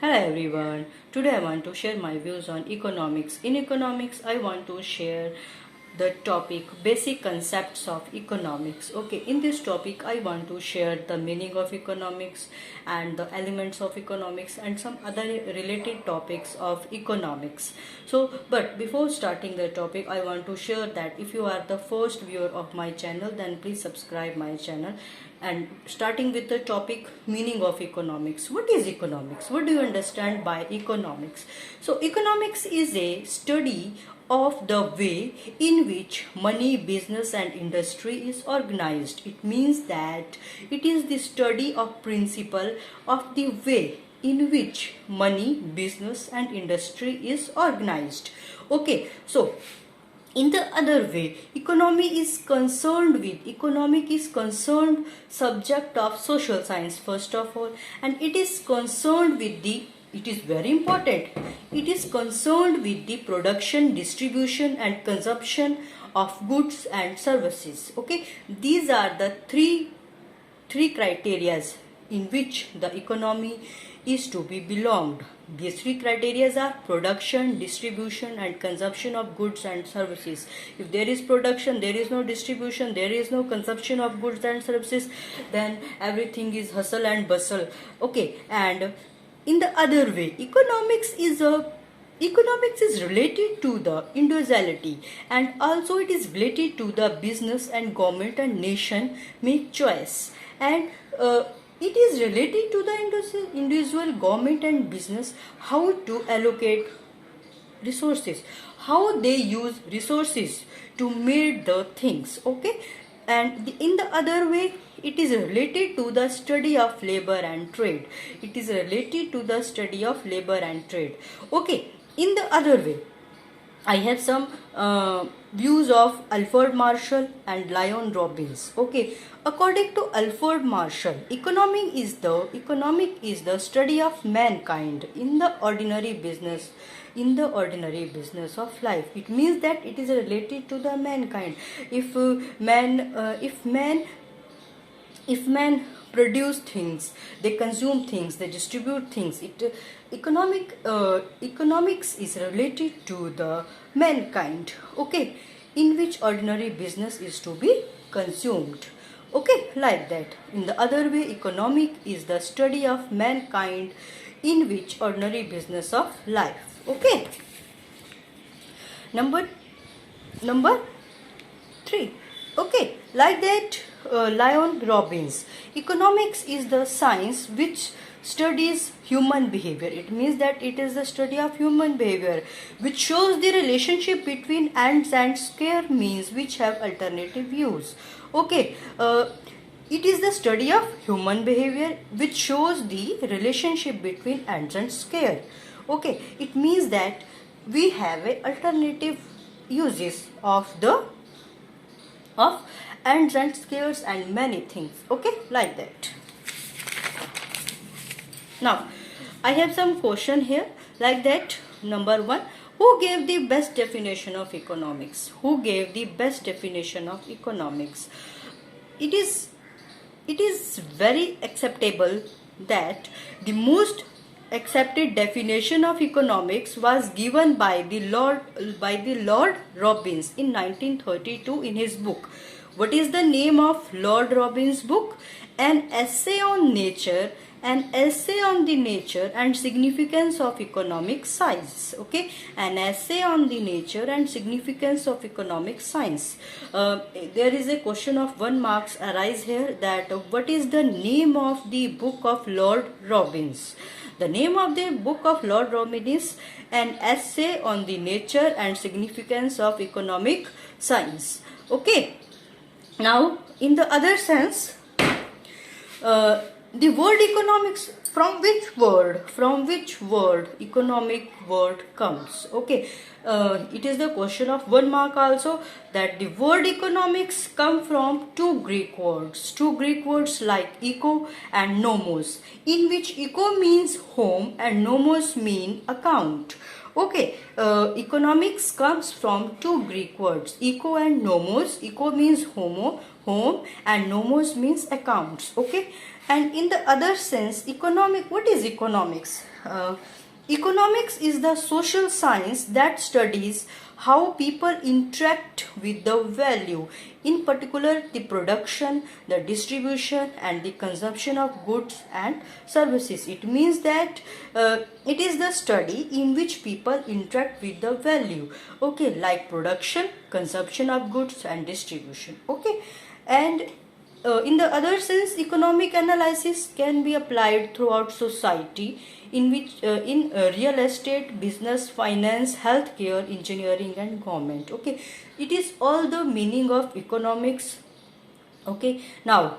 Hello everyone. Today I want to share my views on economics. In economics, I want to share the topic basic concepts of economics. Okay, in this topic I want to share the meaning of economics and the elements of economics and some other related topics of economics. But before starting the topic, I want to share that if you are the first viewer of my channel, then please subscribe my channel. And starting with the topic meaning of economics. What is economics? What do you understand by economics? So economics is a study of the way in which money, business and industry is organized. It means that it is the study of principle of the way in which money, business and industry is organized. Okay, so in the other way, economic is concerned subject of social science first of all, and it is concerned with the, it is very important, it is concerned with the production, distribution and consumption of goods and services. Okay, these are the three criteria in which the economy is to be belonged. These three criteria are production, distribution and consumption of goods and services. If there is production, there is no distribution, there is no consumption of goods and services, then everything is hustle and bustle. Okay, and in the other way, economics is related to the individuality, and also it is related to the business and government and nation make choice, and it is related to the individual, government and business how to allocate resources, how they use resources to make the things. Okay, and in the other way, it is related to the study of labor and trade. It is related to the study of labor and trade. Okay, in the other way, I have some views of Alfred Marshall and Lyon Robbins. Okay, according to Alfred Marshall, economic is the study of mankind in the ordinary business of life. It means that it is related to the mankind. If man produce things, they consume things, they distribute things. Economics is related to the mankind. Okay, in which ordinary business is to be consumed. Okay, like that. In the other way, economic is the study of mankind in which ordinary business of life. Okay. Number 3. Okay, like that, Lyon Robbins. Economics is the science which studies human behavior. It means that it is the study of human behavior which shows the relationship between ends and square means which have alternative views. Okay, it is the study of human behavior which shows the relationship between ends and square. Okay, it means that we have a alternative uses of ends and squares and many things. Okay, like that. Now I have some question here like that. Number 1, who gave the best definition of economics? Who gave the best definition of economics? It is very acceptable that the most accepted definition of economics was given by the Lord Robbins in 1932 in his book. What is the name of Lord Robbins' book? An Essay on Nature, an essay on the nature and significance of economic science. Okay, an essay on the nature and significance of economic science. There is a question of 1 marks arise here, that what is the name of the book of Lord Robbins? The name of the book of Lord Robbins is An Essay on the Nature and Significance of Economic Science. Okay, now in the other sense, the word economics, from which word economic word comes? Okay, it is the question of 1 mark also, that the word economics come from two Greek words like eco and nomos, in which eco means home and nomos mean account. Okay, economics comes from two Greek words, eco and nomos. Eco means home, and nomos means accounts. Okay, And in the other sense, what is economics? Economics is the social science that studies how people interact with the value, in particular the production, the distribution and the consumption of goods and services. It means that it is the study in which people interact with the value, okay, like production, consumption of goods and distribution, okay. And in the other sense, economic analysis can be applied throughout society, in which real estate, business, finance, healthcare, engineering and government, okay. It is all the meaning of economics, okay. Now,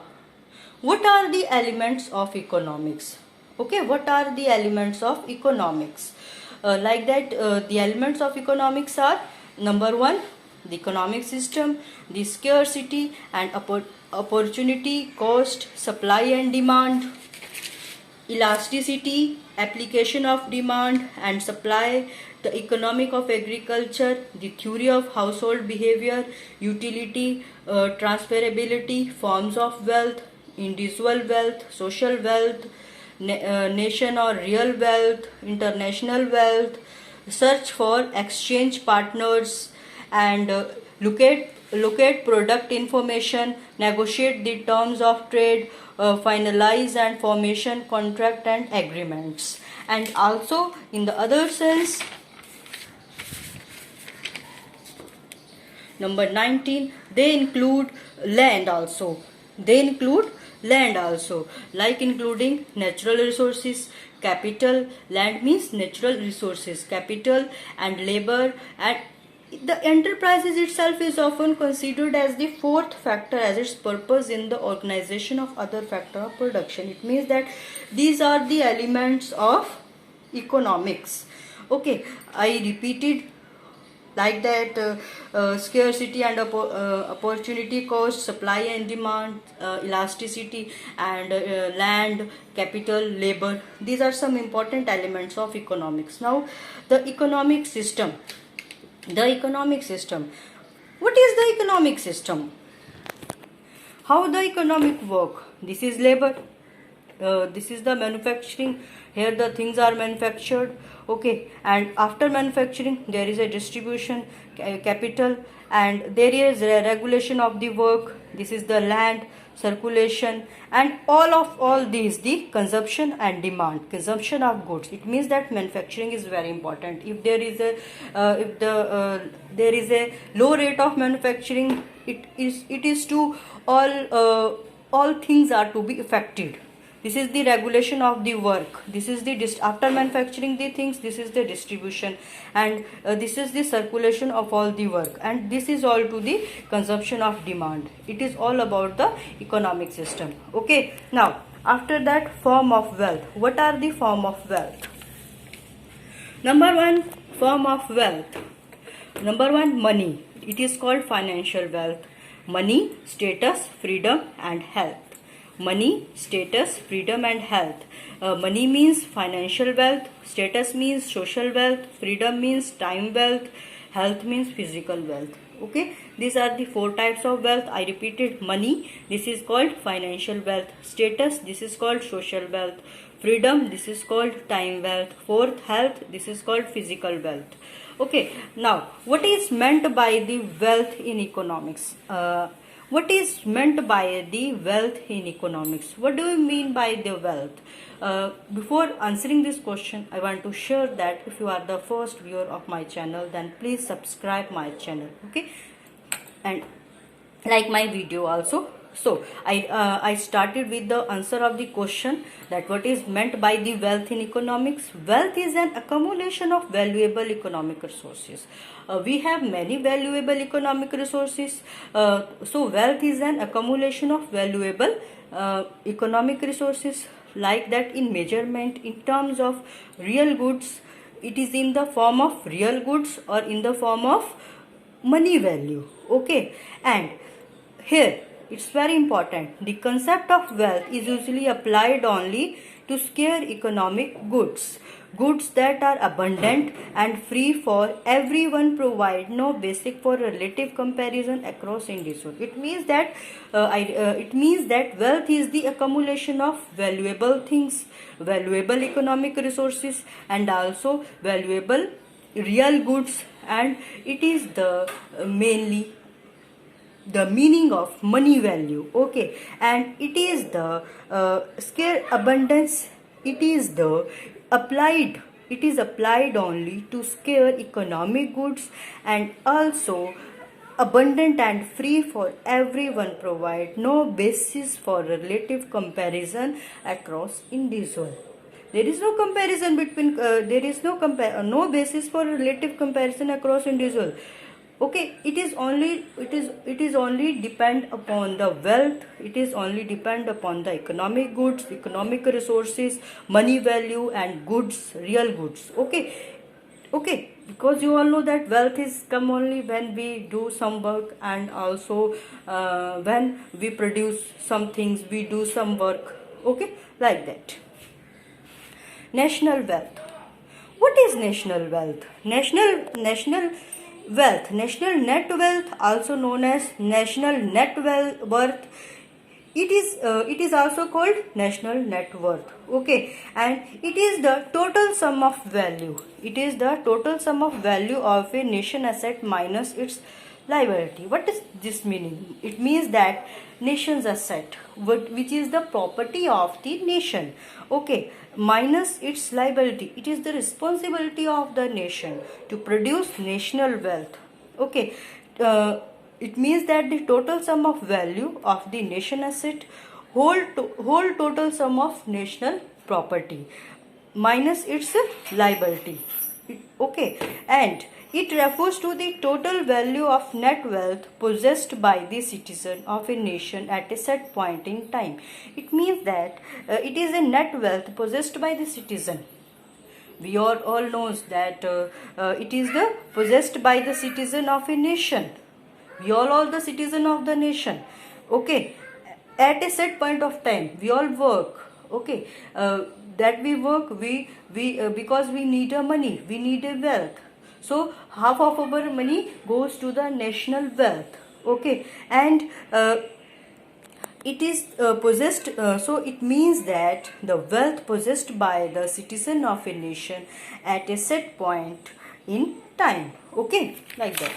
what are the elements of economics? Okay, what are the elements of economics? The elements of economics are: number one, the economic system, the scarcity and opportunity, cost, supply and demand, elasticity, application of demand and supply, the economic of agriculture, the theory of household behavior, utility, transferability, forms of wealth, individual wealth, social wealth, nation or real wealth, international wealth, search for exchange partners, and locate product information, negotiate the terms of trade, finalize and formation contract and agreements. And also in the other sense, number 19, they include land also. Like including natural resources, capital. Land means natural resources, capital and labor. And the enterprises itself is often considered as the fourth factor as its purpose in the organization of other factor of production. It means that these are the elements of economics. Okay, I repeated like that: scarcity and opportunity, cost, supply and demand, elasticity and land, capital, labor. These are some important elements of economics. Now, the economic system. What is the economic system? How the economic work? This is labor. This is the manufacturing. Here the things are manufactured, okay. And after manufacturing there is a distribution, capital, and there is a regulation of the work. This is the land, circulation, and all these, the consumption and demand, consumption of goods. It means that manufacturing is very important. If there is a low rate of manufacturing, it is to all things are to be affected. This is the regulation of the work. This is the after manufacturing the things. This is the distribution, and this is the circulation of all the work, and this is all to the consumption of demand. It is all about the economic system. Okay. Now, after that, form of wealth. What are the form of wealth? Number one, form of wealth. Number one, money. It is called financial wealth. Money, status, freedom, and health. Money, status, freedom and health. Money means financial wealth, status means social wealth, freedom means time wealth, health means physical wealth. Okay, these are the four types of wealth. I repeated: money, this is called financial wealth; status, this is called social wealth; freedom, this is called time wealth; fourth, health, this is called physical wealth. Okay, now what is meant by the wealth in economics? What is meant by the wealth in economics? What do you mean by the wealth? Before answering this question, I want to share that if you are the first viewer of my channel, then please subscribe my channel, okay, and like my video also. So I started with the answer of the question, that what is meant by the wealth in economics. Wealth is an accumulation of valuable economic resources. We have many valuable economic resources. So wealth is an accumulation of valuable economic resources, like that in measurement in terms of real goods. It is in the form of real goods or in the form of money value, okay. And here it's very important, the concept of wealth is usually applied only to scare economic goods. Goods that are abundant and free for everyone provide no basic for relative comparison across individuals. It means that wealth is the accumulation of valuable things, valuable economic resources, and also valuable real goods, and it is the mainly the meaning of money value. Okay, and it is the scale abundance. It is the applied. It is applied only to scale economic goods, and also abundant and free for everyone provide no basis for relative comparison across individual. There is no comparison between no basis for relative comparison across individual. Okay, it is only depend upon the wealth. It is only depend upon the economic goods, economic resources, money value, and goods, real goods. Okay, because you all know that wealth is come only when we do some work, and also when we produce some things, we do some work. Okay, like that. National wealth. What is national wealth? National wealth, national net wealth, also known as national net worth. It is also called national net worth. Okay, and it is the total sum of value. It is the total sum of value of a nation asset minus its liability. What is this meaning? It means that nation's asset, which is the property of the nation, okay, minus its liability. It is the responsibility of the nation to produce national wealth. Okay, it means that the total sum of value of the nation asset, whole total sum of national property minus its liability. Okay, and it refers to the total value of net wealth possessed by the citizen of a nation at a set point in time. It means that it is a net wealth possessed by the citizen. We all knows that it is the possessed by the citizen of a nation. We all the citizen of the nation. Okay, at a set point of time, we all work. Okay, that we work, we because we need a money, we need a wealth. So half of our money goes to the national wealth. Okay, and it is possessed. So it means that the wealth possessed by the citizen of a nation at a set point in time. Okay, like that.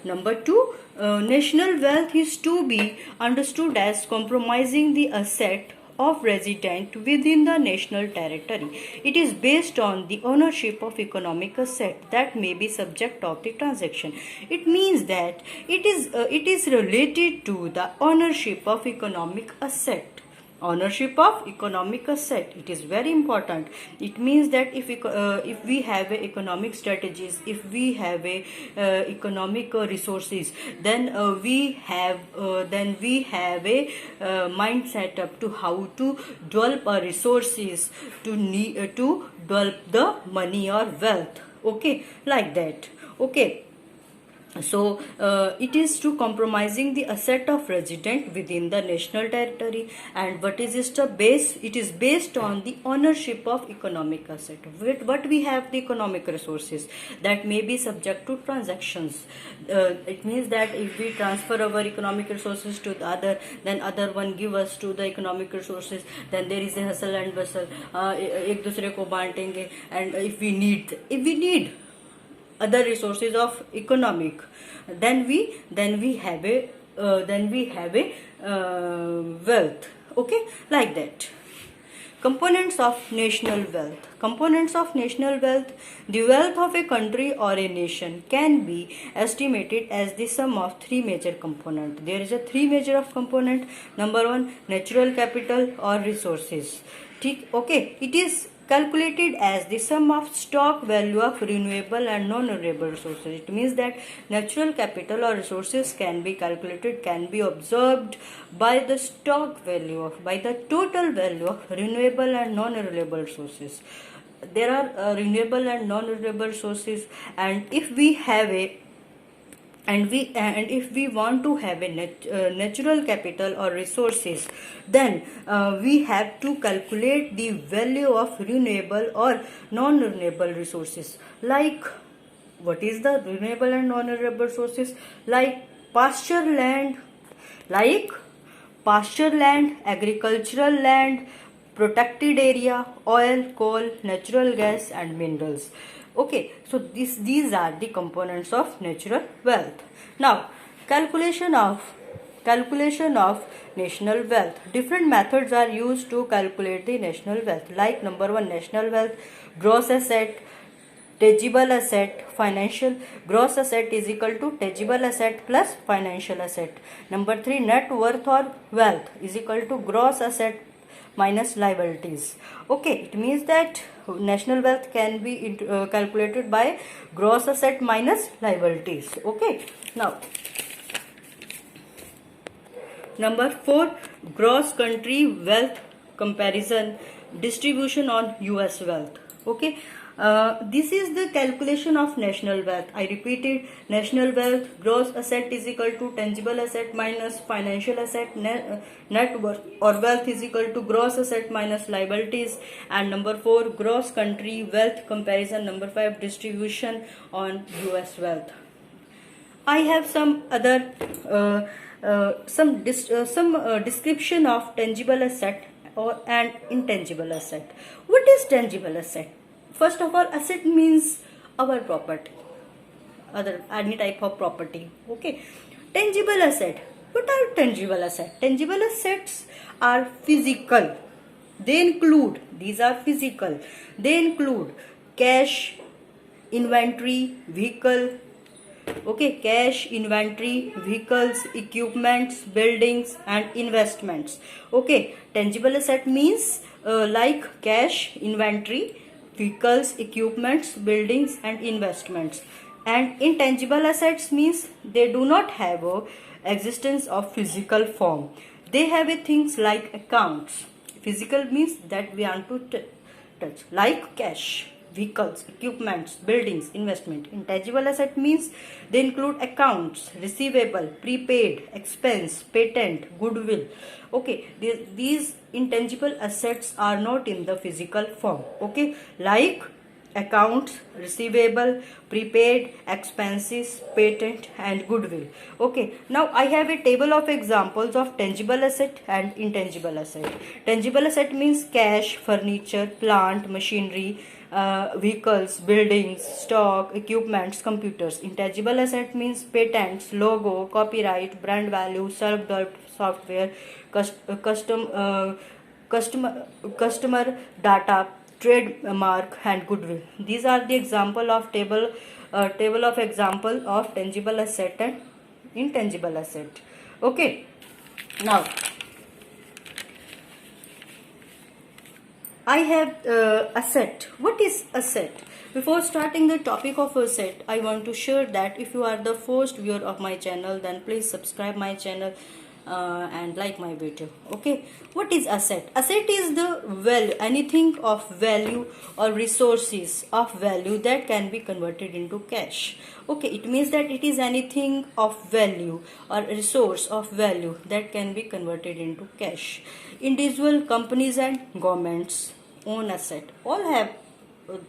Number 2, national wealth is to be understood as compromising the asset of resident within the national territory. It is based on the ownership of economic asset that may be subject of the transaction. It means that it is related to the ownership of economic asset. Ownership of economic asset, it is very important. It means that if we have a economic strategies, if we have a economic resources, then we have a mindset up to how to develop our resources to develop the money or wealth. Okay, like that. Okay, so it is to compromising the asset of resident within the national territory. And what is its base? It is based on the ownership of economic asset. What we have the economic resources that may be subject to transactions. It means that if we transfer our economic resources to the other, then other one give us to the economic resources, then there is a hustle and bustle, एक दूसरे को बांटेंगे. And if we need other resources of economic, then we have a wealth. Okay, like that. Components of national wealth. Components of national wealth. The wealth of a country or a nation can be estimated as the sum of 3 major components. There is a 3 major of component. Number 1, natural capital or resources. Okay, it is calculated as the sum of stock value of renewable and non-renewable resources. It means that natural capital or resources can be calculated, can be observed by the stock value by the total value of renewable and non-renewable resources. There are renewable and non-renewable sources, and if we have a and if we want to have a natural capital or resources, then we have to calculate the value of renewable or non-renewable resources. Like, what is the renewable and non-renewable resources? Like pasture land, like agricultural land, protected area, oil, coal, natural gas, and minerals. Okay, so these are the components of natural wealth. Now, calculation of national wealth. Different methods are used to calculate the national wealth. Like number one, national wealth, gross asset, tangible asset, financial. Gross asset is equal to tangible asset plus financial asset. Number 3, net worth or wealth is equal to gross asset minus liabilities. Okay, it means that national wealth can be calculated by gross asset minus liabilities. Okay, now number 4, gross country wealth comparison, distribution on US wealth. Okay, this is the calculation of national wealth. I repeated, national wealth, gross asset is equal to tangible asset minus financial asset, net worth or wealth is equal to gross asset minus liabilities, and number 4, gross country wealth comparison, number 5, distribution on US wealth. I have some other description of tangible asset and intangible asset. What is tangible asset? First of all, asset means our property, any type of property. Okay, tangible asset. What are tangible assets? Tangible assets are physical. These are physical. They include cash, inventory, vehicle. Okay, cash, inventory, vehicles, equipments, buildings, and investments. Okay, tangible asset means like cash, inventory, vehicles, equipments, buildings, and investments. And intangible assets means they do not have a existence of physical form. They have a things like accounts. Physical means that we want to touch, like cash, vehicles, equipments, buildings, investment. Intangible asset means they include accounts, receivable, prepaid, expense, patent, goodwill. Okay, these intangible assets are not in the physical form. Okay, like accounts, receivable, prepaid, expenses, patent, and goodwill. Okay, now I have a table of examples of tangible asset and intangible asset. Tangible asset means cash, furniture, plant, machinery, vehicles, buildings, stock, equipments, computers. Intangible asset means patents, logo, copyright, brand value, self-developed software, customer data, trademark, and goodwill. These are the example of table of example of tangible asset and intangible asset. Okay, now I have asset. What is asset? Before starting the topic of asset, I want to share that if you are the first viewer of my channel, then please subscribe my channel and like my video. Okay, what is asset? Asset is the value, anything of value or resources of value that can be converted into cash. Okay, it means that it is anything of value or resource of value that can be converted into cash. Individual, companies, and governments own asset. All have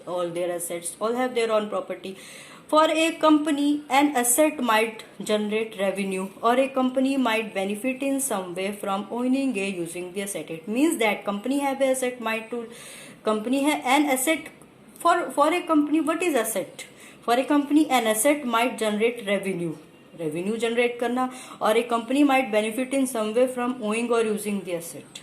all their assets, all have their own property. For a company, an asset might generate revenue, or a company might benefit in some way from owning a using the asset. It means that company have a asset, an asset. For a company, what is asset? For a company, an asset might generate revenue generate करना, or a company might benefit in some way from owning or using the asset.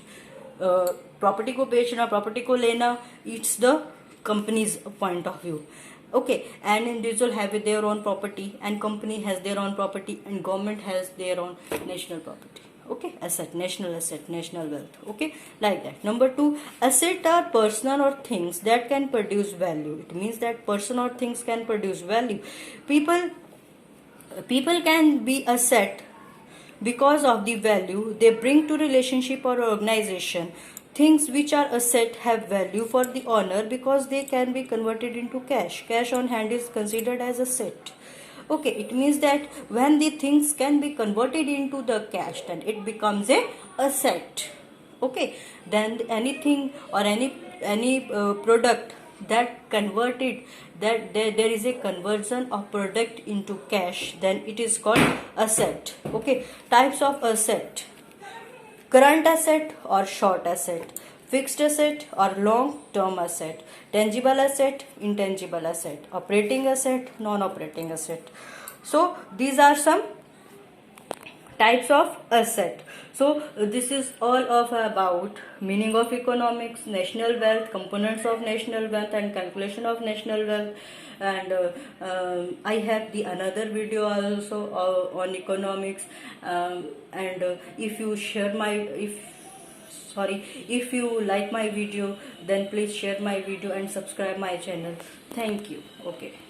Property को बेचना, property को लेना, it's the company's point of view. Okay, and individual have their own property, and company has their own property, and government has their own national property. Okay, asset, national wealth. Okay, like that. Number 2, asset are person or things that can produce value. It means that person or things can produce value. People can be asset because of the value they bring to relationship or organization. Things which are asset have value for the owner because they can be converted into cash. Cash on hand is considered as asset. Okay, it means that when the things can be converted into the cash, then it becomes a asset. Okay, then anything or any product that converted, that there is a conversion of product into cash, then it is called asset. Okay, types of asset: current asset or short asset, fixed asset or long term asset, tangible asset, intangible asset, operating asset, non operating asset. So these are some types of asset. So this is all of about meaning of economics, national wealth, components of national wealth, and calculation of national wealth. And I have the another video also on economics. And if you share my if you like my video, then please share my video and subscribe my channel. Thank you. Okay.